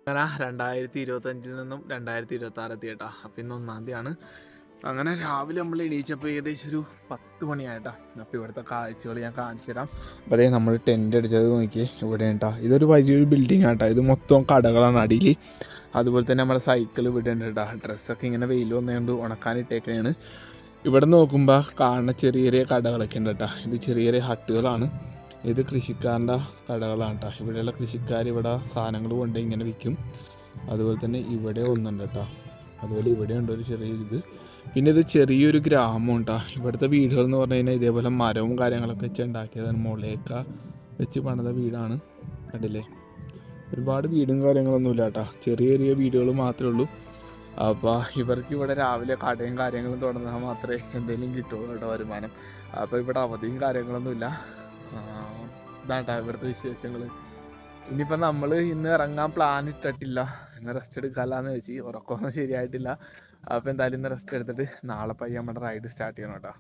അങ്ങനെ 2025 നിന്നും 2026 എത്തിയേട്ടാ. അപ്പം ഇന്ന് 1-ാം തീയതിയാണ്. അങ്ങനെ രാവിലെ നമ്മൾ എണീച്ചപ്പോൾ ഏകദേശം ഒരു 10 മണിയായിട്ടാ. അപ്പോൾ ഇവിടുത്തെ കാഴ്ചകൾ ഞാൻ കാണിച്ചു തരാം. അപ്പോൾ അതേ നമ്മൾ ടെൻ്റ് അടിച്ചത് നോക്കി ഇവിടെ കേട്ടോ. ഇതൊരു വലിയൊരു ബിൽഡിംഗ് ആട്ടോ. ഇത് മൊത്തം കടകളാണ് അടിയിൽ. അതുപോലെ തന്നെ നമ്മുടെ സൈക്കിൾ ഇവിടെ ഉണ്ട് കേട്ടോ. ഡ്രസ്സൊക്കെ ഇങ്ങനെ വെയിൽ വന്നുകൊണ്ട് ഉണക്കാനിട്ടേക്കാണ്. ഇവിടെ നോക്കുമ്പോൾ കാണുന്ന ചെറിയ ചെറിയ കടകളൊക്കെ ഉണ്ട് കേട്ടോ. ഇത് ചെറിയ ചെറിയ ഹട്ടുകളാണ്. ഇത് കൃഷിക്കാരൻ്റെ കടകളാണ് കേട്ടോ. ഇവിടെയുള്ള കൃഷിക്കാർ ഇവിടെ സാധനങ്ങൾ കൊണ്ട് ഇങ്ങനെ വിൽക്കും. അതുപോലെ തന്നെ ഇവിടെ ഒന്നുണ്ട് കേട്ടോ. അതുപോലെ ഇവിടെ ഉണ്ട് ഒരു ചെറിയൊരിത്. പിന്നെ ഇത് ചെറിയൊരു ഗ്രാമം കേട്ടോ. ഇവിടുത്തെ വീടുകൾ എന്ന് പറഞ്ഞു കഴിഞ്ഞാൽ ഇതേപോലെ മരവും കാര്യങ്ങളൊക്കെ വെച്ച് ഉണ്ടാക്കിയതാണ്. മുളയൊക്കെ വെച്ച് പണിത വീടാണ്. കണ്ടില്ലേ, ഒരുപാട് വീടും കാര്യങ്ങളൊന്നും ഇല്ല കേട്ടോ. ചെറിയ ചെറിയ വീടുകൾ മാത്രമേ ഉള്ളൂ. അപ്പോൾ ഇവർക്ക് ഇവിടെ രാവിലെ കടയും കാര്യങ്ങളും തുടങ്ങാൻ മാത്രമേ എന്തെങ്കിലും കിട്ടുള്ളൂ കേട്ടോ, വരുമാനം. അപ്പോൾ ഇവിടെ അവധിയും കാര്യങ്ങളൊന്നുമില്ല. ഇതാണ്ടാ ഇവിടുത്തെ വിശേഷങ്ങൾ. ഇനിയിപ്പോൾ നമ്മൾ ഇന്ന് ഇറങ്ങാൻ പ്ലാൻ ഇട്ടിട്ടില്ല. ഇന്ന് റെസ്റ്റ് എടുക്കാമെന്ന് വെച്ച്. ഉറക്കമൊന്നും ശരിയായിട്ടില്ല. അപ്പോൾ എന്തായാലും ഇന്ന് റെസ്റ്റ് എടുത്തിട്ട് നാളെ പയ്യെ നമ്മുടെ റൈഡ് സ്റ്റാർട്ട് ചെയ്യണം കേട്ടോ.